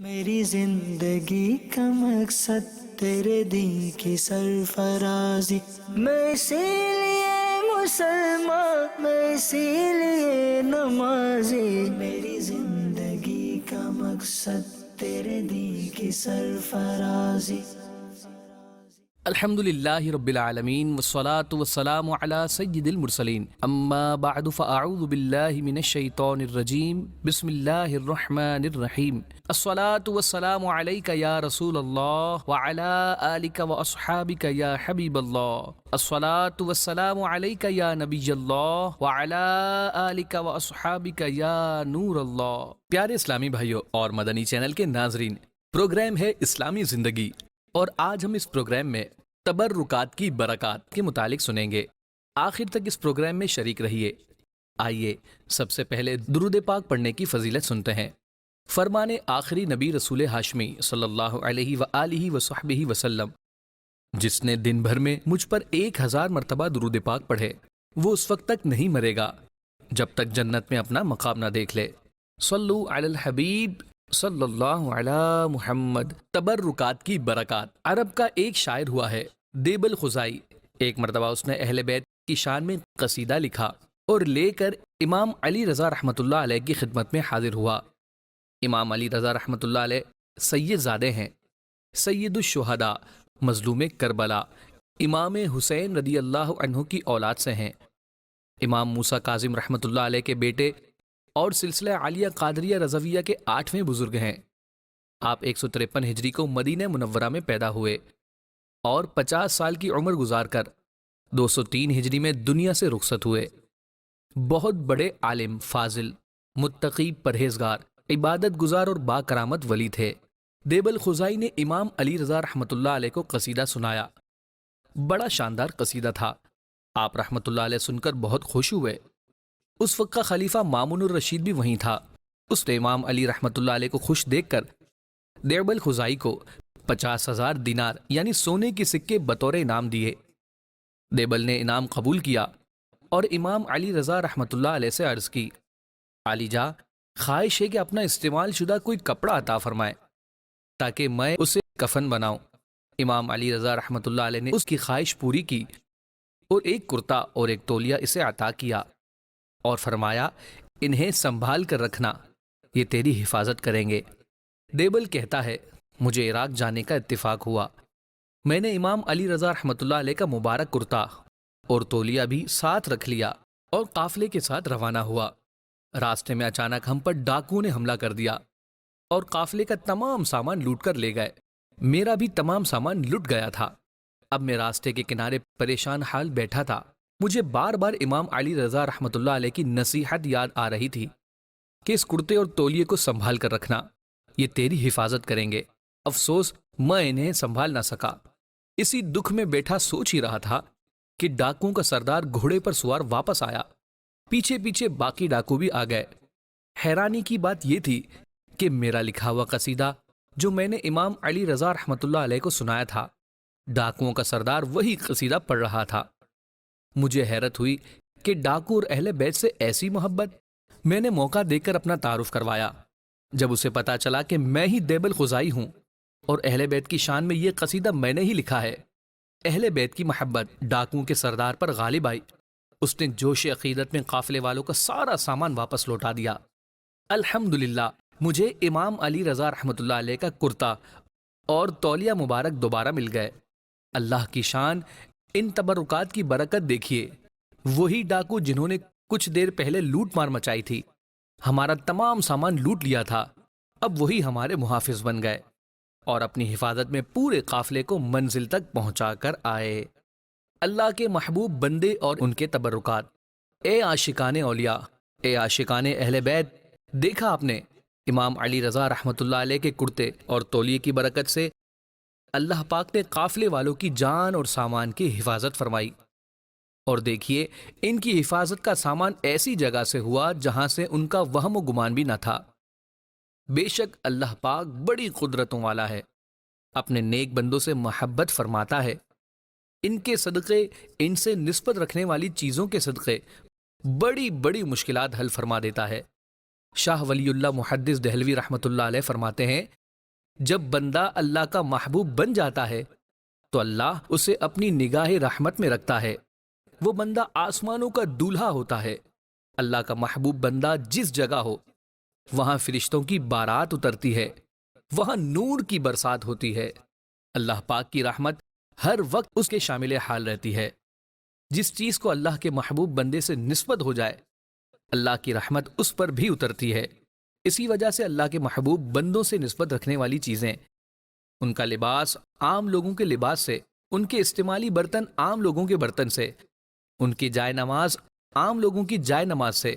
میری زندگی کا مقصد تیرے دین کی سرفرازی، میں اسی لیے مسلمان، میں اسی لیے نمازی، میری زندگی کا مقصد تیرے دین کی سرفرازی۔ الحمد للہ رب العالمین والصلاة والسلام علی سید المرسلین، اما بعد فاعوذ باللہ من الشیطان الرجیم، بسم اللہ الرحمن الرحیم۔ الصلاة والسلام علیک یا رسول اللہ وعلی آلک واصحابک یا حبیب اللہ۔ الصلاة والسلام علیک یا نبی اللہ وعلی آلک واصحابک یا نور اللہ۔ پیارے اسلامی بھائیوں اور مدنی چینل کے ناظرین، پروگرام ہے اسلامی زندگی، اور آج ہم اس پروگرام میں تبرکات کی برکات کے متعلق سنیں گے۔ آخر تک اس پروگرام میں شریک رہیے۔ آئیے سب سے پہلے درود پاک پڑھنے کی فضیلت سنتے ہیں۔ فرمان آخری نبی رسول ہاشمی صلی اللہ علیہ وآلہ وصحبہ وسلم، جس نے دن بھر میں مجھ پر 1000 مرتبہ درود پاک پڑھے، وہ اس وقت تک نہیں مرے گا جب تک جنت میں اپنا مقام نہ دیکھ لے۔ صلو علی الحبیب صلی اللہ علی محمد۔ تبرکات کی برکات۔ عرب کا ایک شاعر ہوا ہے دیب الخزائی، ایک مرتبہ اس نے اہل بیت کی شان میں قصیدہ لکھا اور لے کر امام علی رضا رحمۃ اللہ علیہ کی خدمت میں حاضر ہوا۔ امام علی رضا رحمۃ اللہ علیہ سید زادے ہیں، سید الشہداء، مظلوم کربلا، امام حسین رضی اللہ عنہ کی اولاد سے ہیں، امام موسیٰ کاظم رحمۃ اللہ علیہ کے بیٹے اور سلسلہ عالیہ قادریہ رضویہ کے 8ویں بزرگ ہیں۔ آپ 153 ہجری کو مدینہ منورہ میں پیدا ہوئے اور 50 سال کی عمر گزار کر 203 ہجری میں دنیا سے رخصت ہوئے۔ بہت بڑے عالم، فاضل، متقی، پرہیزگار، عبادت گزار اور با کرامت ولی تھے۔ دیب الخزائی نے امام علی رضا رحمۃ اللہ علیہ کو قصیدہ سنایا۔ بڑا شاندار قصیدہ تھا۔ آپ رحمۃ اللہ علیہ سن کر بہت خوش ہوئے۔ اس وقت کا خلیفہ مامون الرشید بھی وہیں تھا۔ اس نے امام علی رحمۃ اللہ علیہ کو خوش دیکھ کر دیب الخزائی کو 50,000 دینار یعنی سونے کے سکے بطور انعام دیے۔ دیبل نے انعام قبول کیا اور امام علی رضا رحمۃ اللہ علیہ سے عرض کی، علی جا، خواہش ہے کہ اپنا استعمال شدہ کوئی کپڑا عطا فرمائے تاکہ میں اسے کفن بناؤں۔ امام علی رضا رحمۃ اللہ علیہ نے اس کی خواہش پوری کی اور ایک کرتا اور ایک تولیہ اسے عطا کیا اور فرمایا، انہیں سنبھال کر رکھنا، یہ تیری حفاظت کریں گے۔ دیبل کہتا ہے، مجھے عراق جانے کا اتفاق ہوا۔ میں نے امام علی رضا رحمۃ اللہ علیہ کا مبارک کرتا اور تولیہ بھی ساتھ رکھ لیا اور قافلے کے ساتھ روانہ ہوا۔ راستے میں اچانک ہم پر ڈاکوؤں نے حملہ کر دیا اور قافلے کا تمام سامان لوٹ کر لے گئے۔ میرا بھی تمام سامان لٹ گیا تھا۔ اب میں راستے کے کنارے پریشان حال بیٹھا تھا۔ مجھے بار بار امام علی رضا رحمۃ اللہ علیہ کی نصیحت یاد آ رہی تھی کہ اس کرتے اور تولیے کو سنبھال کر رکھنا، یہ تیری حفاظت کریں گے۔ افسوس میں انہیں سنبھال نہ سکا۔ اسی دکھ میں بیٹھا سوچ ہی رہا تھا کہ ڈاکوؤں کا سردار گھوڑے پر سوار واپس آیا۔ پیچھے پیچھے باقی ڈاکو بھی آ گئے۔ حیرانی کی بات یہ تھی کہ میرا لکھا ہوا قصیدہ جو میں نے امام علی رضا رحمۃ اللہ علیہ کو سنایا تھا، ڈاکوؤں کا سردار وہی قصیدہ پڑھ رہا تھا۔ مجھے حیرت ہوئی کہ ڈاکو اور اہل بیت سے ایسی محبت۔ میں نے موقع دے کر اپنا تعارف کروایا۔ جب اسے پتا چلا کہ میں ہی دیب الخزائی ہوں اور اہل بیت کی شان میں یہ قصیدہ میں نے ہی لکھا ہے، اہل بیت کی محبت ڈاکوؤں کے سردار پر غالب آئی۔ اس نے جوش عقیدت میں قافلے والوں کا سارا سامان واپس لوٹا دیا۔ الحمدللہ مجھے امام علی رضا رحمۃ اللہ علیہ کا کرتا اور تولیہ مبارک دوبارہ مل گئے۔ اللہ کی شان، ان تبرکات کی برکت دیکھیے۔ وہی ڈاکو جنہوں نے کچھ دیر پہلے لوٹ مار مچائی تھی، ہمارا تمام سامان لوٹ لیا تھا، اب وہی ہمارے محافظ بن گئے اور اپنی حفاظت میں پورے قافلے کو منزل تک پہنچا کر آئے۔ اللہ کے محبوب بندے اور ان کے تبرکات۔ اے عاشقان اولیاء، اے عاشقان اہل بیت، دیکھا آپ نے امام علی رضا رحمۃ اللہ علیہ کے کرتے اور تولیے کی برکت سے اللہ پاک نے قافلے والوں کی جان اور سامان کی حفاظت فرمائی۔ اور دیکھیے، ان کی حفاظت کا سامان ایسی جگہ سے ہوا جہاں سے ان کا وہم و گمان بھی نہ تھا۔ بے شک اللہ پاک بڑی قدرتوں والا ہے، اپنے نیک بندوں سے محبت فرماتا ہے۔ ان کے صدقے، ان سے نسبت رکھنے والی چیزوں کے صدقے بڑی بڑی مشکلات حل فرما دیتا ہے۔ شاہ ولی اللہ محدث دہلوی رحمۃ اللہ علیہ فرماتے ہیں جب بندہ اللہ کا محبوب بن جاتا ہے تو اللہ اسے اپنی نگاہ رحمت میں رکھتا ہے۔ وہ بندہ آسمانوں کا دولہا ہوتا ہے۔ اللہ کا محبوب بندہ جس جگہ ہو وہاں فرشتوں کی بارات اترتی ہے، وہاں نور کی برسات ہوتی ہے۔ اللہ پاک کی رحمت ہر وقت اس کے شامل حال رہتی ہے۔ جس چیز کو اللہ کے محبوب بندے سے نسبت ہو جائے اللہ کی رحمت اس پر بھی اترتی ہے۔ اسی وجہ سے اللہ کے محبوب بندوں سے نسبت رکھنے والی چیزیں، ان کا لباس عام لوگوں کے لباس سے، ان کے استعمالی برتن عام لوگوں کے برتن سے، ان کی جائے نماز عام لوگوں کی جائے نماز سے،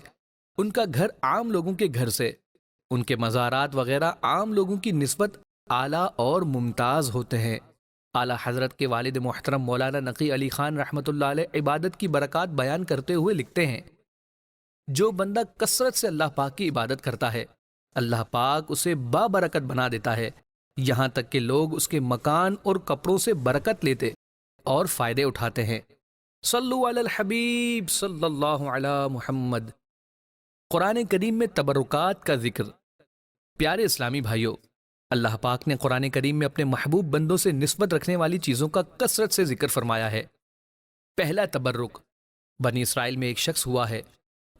ان کا گھر عام لوگوں کے گھر سے، ان کے مزارات وغیرہ عام لوگوں کی نسبت اعلیٰ اور ممتاز ہوتے ہیں۔ اعلیٰ حضرت کے والد محترم مولانا نقی علی خان رحمۃ اللہ علیہ عبادت کی برکات بیان کرتے ہوئے لکھتے ہیں، جو بندہ کثرت سے اللہ پاک کی عبادت کرتا ہے اللہ پاک اسے بابرکت بنا دیتا ہے، یہاں تک کہ لوگ اس کے مکان اور کپڑوں سے برکت لیتے اور فائدے اٹھاتے ہیں۔ صلو علی الحبیب صلی اللہ علی محمد۔ قرآن کریم میں تبرکات کا ذکر۔ پیارے اسلامی بھائیوں، اللہ پاک نے قرآن کریم میں اپنے محبوب بندوں سے نسبت رکھنے والی چیزوں کا کثرت سے ذکر فرمایا ہے۔ پہلا تبرک، بنی اسرائیل میں ایک شخص ہوا ہے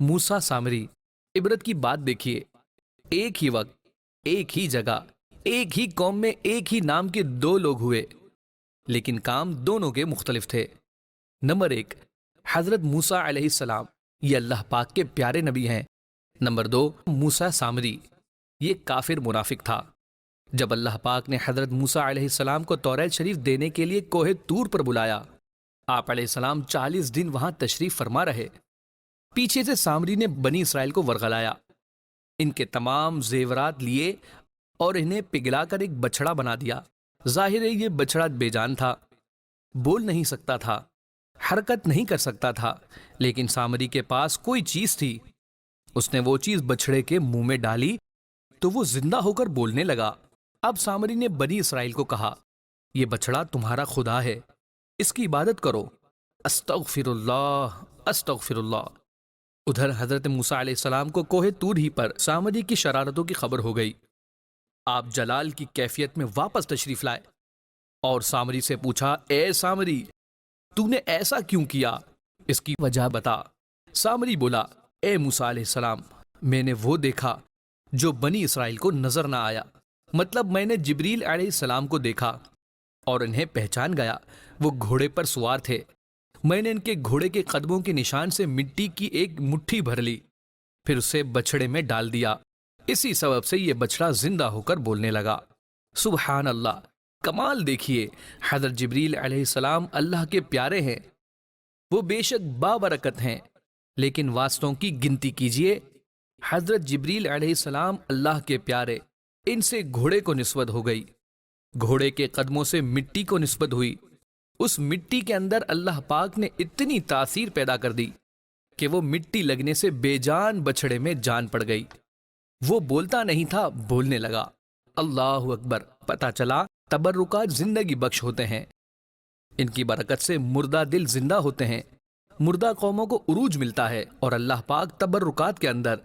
موسیٰ سامری۔ عبرت کی بات دیکھیے، ایک ہی وقت، ایک ہی جگہ، ایک ہی قوم میں ایک ہی نام کے دو لوگ ہوئے، لیکن کام دونوں کے مختلف تھے۔ نمبر ایک، حضرت موسیٰ علیہ السلام، یہ اللہ پاک کے پیارے نبی ہیں۔ نمبر دو، موسیٰ سامری، یہ کافر منافق تھا۔ جب اللہ پاک نے حضرت موسیٰ علیہ السلام کو توریت شریف دینے کے لیے کوہ طور پر بلایا، آپ علیہ السلام 40 دن وہاں تشریف فرما رہے۔ پیچھے سے سامری نے بنی اسرائیل کو ورغلایا، ان کے تمام زیورات لیے اور انہیں پگھلا کر ایک بچڑا بنا دیا۔ ظاہر ہے یہ بچڑا بے جان تھا، بول نہیں سکتا تھا، حرکت نہیں کر سکتا تھا، لیکن سامری کے پاس کوئی چیز تھی۔ اس نے وہ چیز بچڑے کے منہ میں ڈالی تو وہ زندہ ہو کر بولنے لگا۔ اب سامری نے بنی اسرائیل کو کہا، یہ بچڑا تمہارا خدا ہے، اس کی عبادت کرو۔ استغفر اللہ، استغفر اللہ۔ ادھر حضرت موسیٰ علیہ السلام کو کوہ طور ہی پر سامری کی شرارتوں کی خبر ہو گئی۔ آپ جلال کی کیفیت میں واپس تشریف لائے اور سامری سے پوچھا، اے سامری، تو نے ایسا کیوں کیا؟ اس کی وجہ بتا۔ سامری بولا، اے موسیٰ علیہ السلام، میں نے وہ دیکھا جو بنی اسرائیل کو نظر نہ آیا، مطلب میں نے جبریل علیہ السلام کو دیکھا اور انہیں پہچان گیا۔ وہ گھوڑے پر سوار تھے، میں نے ان کے گھوڑے کے قدموں کے نشان سے مٹی کی ایک مٹھی بھر لی، پھر اسے بچڑے میں ڈال دیا، اسی سبب سے یہ بچڑا زندہ ہو کر بولنے لگا۔ سبحان اللہ، کمال دیکھیے، حضرت جبریل علیہ السلام اللہ کے پیارے ہیں، وہ بے شک بابرکت ہیں، لیکن واسطوں کی گنتی کیجئے۔ حضرت جبریل علیہ السلام اللہ کے پیارے، ان سے گھوڑے کو نسبت ہو گئی، گھوڑے کے قدموں سے مٹی کو نسبت ہوئی، اس مٹی کے اندر اللہ پاک نے اتنی تاثیر پیدا کر دی کہ وہ مٹی لگنے سے بے جان بچڑے میں جان پڑ گئی، وہ بولتا نہیں تھا، بولنے لگا۔ اللہ اکبر۔ پتہ چلا تبرکات زندگی بخش ہوتے ہیں، ان کی برکت سے مردہ دل زندہ ہوتے ہیں، مردہ قوموں کو عروج ملتا ہے، اور اللہ پاک تبرکات کے اندر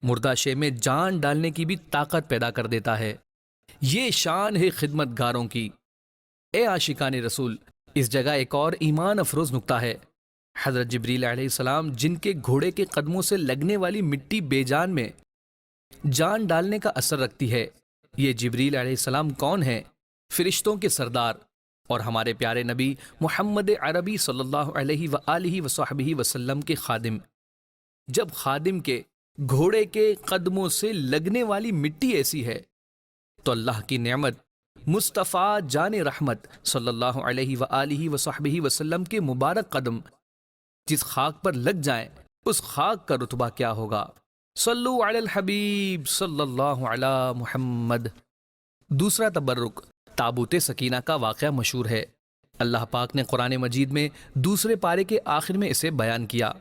مردہ شے میں جان ڈالنے کی بھی طاقت پیدا کر دیتا ہے۔ یہ شان ہے خدمت گاروں کی۔ اے عاشقان رسول، اس جگہ ایک اور ایمان افروز نکتہ ہے۔ حضرت جبریل علیہ السلام، جن کے گھوڑے کے قدموں سے لگنے والی مٹی بے جان میں جان ڈالنے کا اثر رکھتی ہے، یہ جبریل علیہ السلام کون ہیں؟ فرشتوں کے سردار اور ہمارے پیارے نبی محمد عربی صلی اللہ علیہ وآلہ وصحبہ وسلم کے خادم۔ جب خادم کے گھوڑے کے قدموں سے لگنے والی مٹی ایسی ہے تو اللہ کی نعمت مصطفیٰ جان رحمت صلی اللہ علیہ وآلہ وصحبہ وسلم کے مبارک قدم جس خاک پر لگ جائیں، اس خاک کا رتبہ کیا ہوگا؟ صلو علی الحبیب صلی اللہ علی محمد۔ دوسرا تبرک، تابوت سکینہ کا واقعہ مشہور ہے۔ اللہ پاک نے قرآن مجید میں دوسرے پارے کے آخر میں اسے بیان کیا۔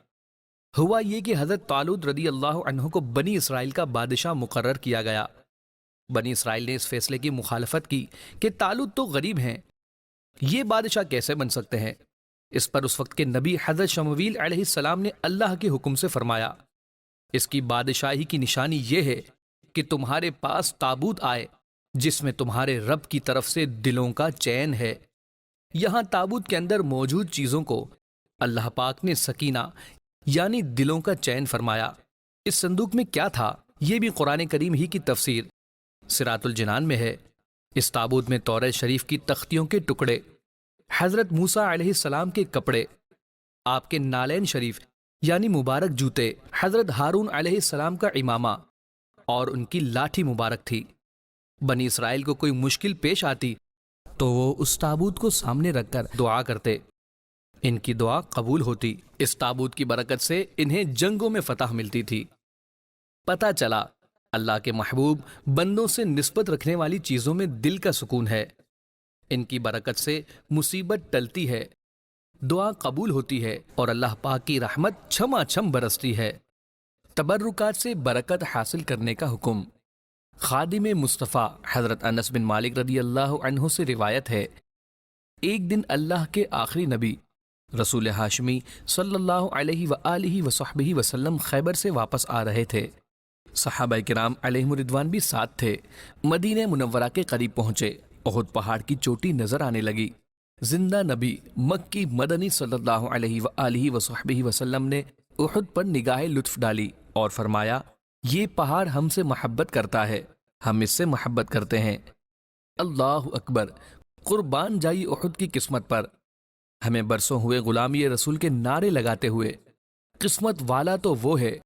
ہوا یہ کہ حضرت طالوت رضی اللہ عنہ کو بنی اسرائیل کا بادشاہ مقرر کیا گیا۔ بنی اسرائیل نے اس فیصلے کی مخالفت کی کہ طالوت تو غریب ہیں، یہ بادشاہ کیسے بن سکتے ہیں؟ اس پر اس وقت کے نبی حضرت شمویل علیہ السلام نے اللہ کے حکم سے فرمایا، اس کی بادشاہی کی نشانی یہ ہے کہ تمہارے پاس تابوت آئے جس میں تمہارے رب کی طرف سے دلوں کا چین ہے۔ یہاں تابوت کے اندر موجود چیزوں کو اللہ پاک نے سکینہ یعنی دلوں کا چین فرمایا۔ اس صندوق میں کیا تھا، یہ بھی قرآن کریم ہی کی تفسیر صراط الجنان میں ہے۔ اس تابوت میں توریت شریف کی تختیوں کے ٹکڑے، حضرت موسیٰ علیہ السلام کے کپڑے، آپ کے نالین شریف یعنی مبارک جوتے، حضرت ہارون علیہ السلام کا امامہ اور ان کی لاٹھی مبارک تھی۔ بنی اسرائیل کو کوئی مشکل پیش آتی تو وہ اس تابوت کو سامنے رکھ کر دعا کرتے، ان کی دعا قبول ہوتی۔ اس تابوت کی برکت سے انہیں جنگوں میں فتح ملتی تھی۔ پتہ چلا اللہ کے محبوب بندوں سے نسبت رکھنے والی چیزوں میں دل کا سکون ہے۔ ان کی برکت سے مصیبت ٹلتی ہے، دعا قبول ہوتی ہے اور اللہ پاک کی رحمت چھما چھم برستی ہے۔ تبرکات سے برکت حاصل کرنے کا حکم۔ خادم مصطفیٰ حضرت انس بن مالک رضی اللہ عنہ سے روایت ہے، ایک دن اللہ کے آخری نبی رسول ہاشمی صلی اللہ علیہ وآلہ وصحبہ وسلم خیبر سے واپس آ رہے تھے۔ صحابہ کرام علیہم الرضوان بھی ساتھ تھے۔ مدینہ منورہ کے قریب پہنچے، احد پہاڑ کی چوٹی نظر آنے لگی۔ زندہ نبی مکی مدنی صلی اللہ علیہ وآلہ وصحبہ وسلم نے احد پر نگاہ لطف ڈالی اور فرمایا، یہ پہاڑ ہم سے محبت کرتا ہے، ہم اس سے محبت کرتے ہیں۔ اللہ اکبر، قربان جائی احد کی قسمت پر، ہمیں برسوں ہوئے غلامی رسول کے نعرے لگاتے ہوئے۔ قسمت والا تو وہ ہے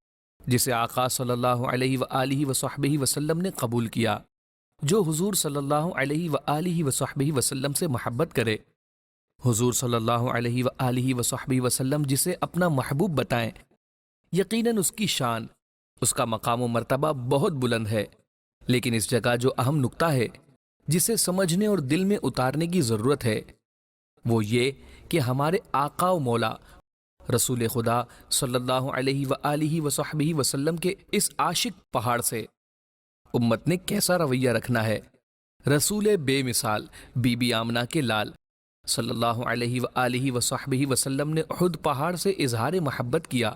جسے آقا صلی اللہ علیہ وآلہ وصحبہ وسلم نے قبول کیا، جو حضور صلی اللہ علیہ وآلہ وصحبہ وسلم سے محبت کرے۔ حضور صلی اللہ علیہ وآلہ وصحبہ وسلم جسے اپنا محبوب بتائیں، یقیناً اس کی شان، اس کا مقام و مرتبہ بہت بلند ہے۔ لیکن اس جگہ جو اہم نکتہ ہے جسے سمجھنے اور دل میں اتارنے کی ضرورت ہے، وہ یہ کہ ہمارے آقا و مولا رسول خدا صلی اللہ علیہ وآلہ وصحبہ وسلم کے اس عاشق پہاڑ سے امت نے کیسا رویہ رکھنا ہے۔ رسول بے مثال بی بی آمنہ کے لال صلی اللہ علیہ وآلہ وصحبہ وسلم نے احد پہاڑ سے اظہار محبت کیا۔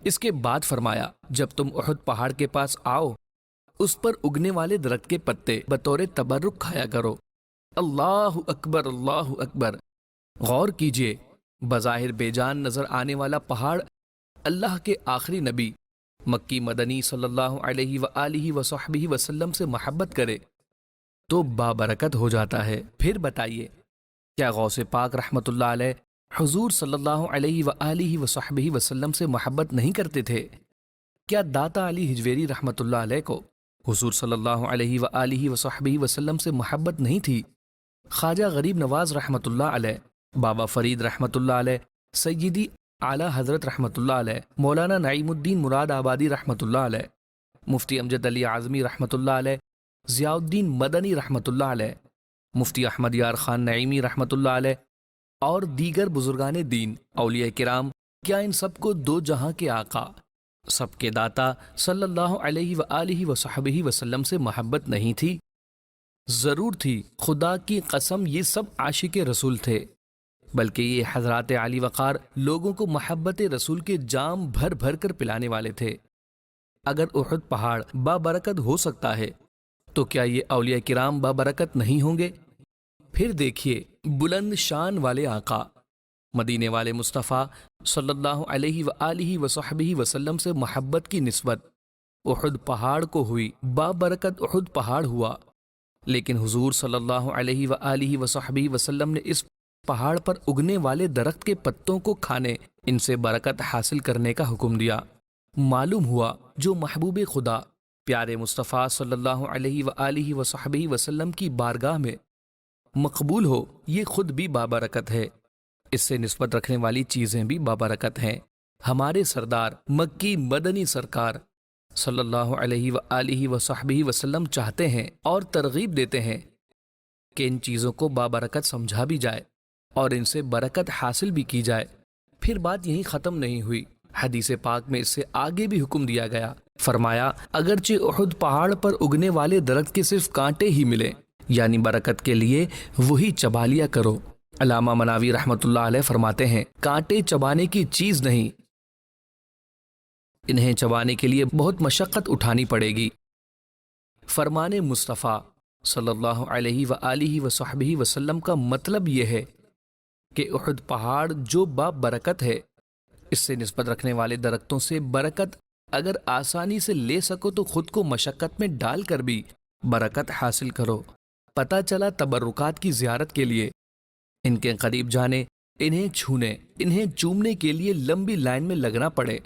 اس کے بعد فرمایا، جب تم احد پہاڑ کے پاس آؤ، اس پر اگنے والے درخت کے پتے بطور تبرک کھایا کرو۔ اللہ اکبر، اللہ اکبر۔ غور کیجئے، بظاہر بے جان نظر آنے والا پہاڑ اللہ کے آخری نبی مکی مدنی صلی اللہ علیہ وآلہ وصحبہ وسلم سے محبت کرے تو بابرکت ہو جاتا ہے۔ پھر بتائیے، کیا غوث پاک رحمت اللہ علیہ حضور صلی اللہ علیہ وآلہ وصحبہ وسلم سے محبت نہیں کرتے تھے؟ کیا داتا علی حجویری رحمت اللہ علیہ کو حضور صلی اللہ علیہ وآلہ وصحبہ وسلم سے محبت نہیں تھی؟ خواجہ غریب نواز رحمت اللہ علیہ، بابا فرید رحمت اللہ علیہ، سیدی اعلیٰ حضرت رحمت اللہ علیہ، مولانا نعیم الدین مراد آبادی رحمت اللہ علیہ، مفتی امجد علی اعظمی رحمت اللہ علیہ، ضیاء الدین مدنی رحمت اللہ علیہ، مفتی احمد یار خان نعیمی رحمت اللہ علیہ اور دیگر بزرگان دین اولیاء کرام، کیا ان سب کو دو جہاں کے آقا، سب کے داتا صلی اللہ علیہ وآلہ وصحبہ وسلم سے محبت نہیں تھی؟ ضرور تھی، خدا کی قسم یہ سب عاشق رسول تھے، بلکہ یہ حضرات علی وقار لوگوں کو محبت رسول کے جام بھر بھر کر پلانے والے تھے۔ اگر احد پہاڑ بابرکت ہو سکتا ہے تو کیا یہ اولیاء کرام بابرکت نہیں ہوں گے؟ پھر دیکھیے، بلند شان والے آقا مدینے والے مصطفیٰ صلی اللہ علیہ وآلہ وصحبہ وسلم سے محبت کی نسبت احد پہاڑ کو ہوئی، بابرکت احد پہاڑ ہوا، لیکن حضور صلی اللہ علیہ وآلہ وصحبہ وسلم نے اس پہاڑ پر اگنے والے درخت کے پتوں کو کھانے، ان سے برکت حاصل کرنے کا حکم دیا۔ معلوم ہوا جو محبوب خدا پیارے مصطفیٰ صلی اللہ علیہ وآلہ وصحبہ وسلم کی بارگاہ میں مقبول ہو، یہ خود بھی بابرکت ہے، اس سے نسبت رکھنے والی چیزیں بھی بابرکت ہیں۔ ہمارے سردار مکی مدنی سرکار صلی اللہ علیہ وآلہ وصحبہ وسلم چاہتے ہیں اور ترغیب دیتے ہیں کہ ان چیزوں کو بابرکت سمجھا بھی جائے اور ان سے برکت حاصل بھی کی جائے۔ پھر بات یہیں ختم نہیں ہوئی، حدیث پاک میں اس سے آگے بھی حکم دیا گیا۔ فرمایا، اگرچہ احد پہاڑ پر اگنے والے درخت کے صرف کانٹے ہی ملے، یعنی برکت کے لیے وہی چبا لیا کرو۔ علامہ مناوی رحمت اللہ علیہ فرماتے ہیں، کانٹے چبانے کی چیز نہیں، انہیں چبانے کے لیے بہت مشقت اٹھانی پڑے گی۔ فرمان مصطفیٰ صلی اللہ علیہ وآلہ وصحبہ وسلم کا مطلب یہ ہے کہ احد پہاڑ جو برکت ہے، اس سے نسبت رکھنے والے درختوں سے برکت اگر آسانی سے لے سکو تو خود کو مشقت میں ڈال کر بھی برکت حاصل کرو۔ پتہ چلا تبرکات کی زیارت کے لیے ان کے قریب جانے، انہیں چھونے، انہیں چومنے کے لیے لمبی لائن میں لگنا پڑے،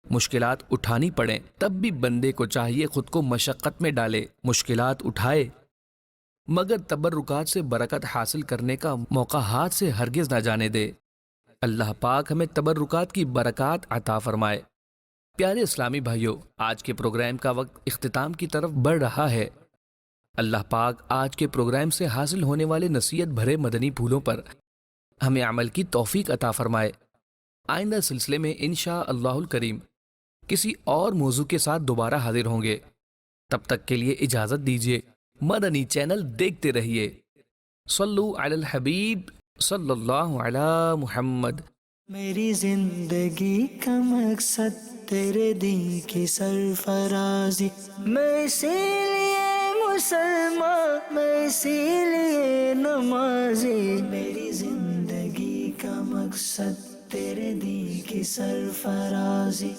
مشکلات اٹھانی پڑیں، تب بھی بندے کو چاہیے خود کو مشقت میں ڈالے، مشکلات اٹھائے، مگر تبرکات سے برکت حاصل کرنے کا موقع ہاتھ سے ہرگز نہ جانے دے۔ اللہ پاک ہمیں تبرکات کی برکات عطا فرمائے۔ پیارے اسلامی بھائیوں، آج کے پروگرام کا وقت اختتام کی طرف بڑھ رہا ہے۔ اللہ پاک آج کے پروگرام سے حاصل ہونے والے نصیحت بھرے مدنی پھولوں پر ہمیں عمل کی توفیق عطا فرمائے۔ آئندہ سلسلے میں انشاءاللہ الکریم کسی اور موضوع کے ساتھ دوبارہ حاضر ہوں گے۔ تب تک کے لیے اجازت دیجیے، مدنی چینل دیکھتے رہیے۔ صلو علی الحبیب صلی اللہ علی محمد۔ میری زندگی کا مقصد تیرے دین کی سرفرازی، میں اسی لیے مسلمان، میں اسی لیے نمازی، میری زندگی کا مقصد تیرے دین کی سرفرازی۔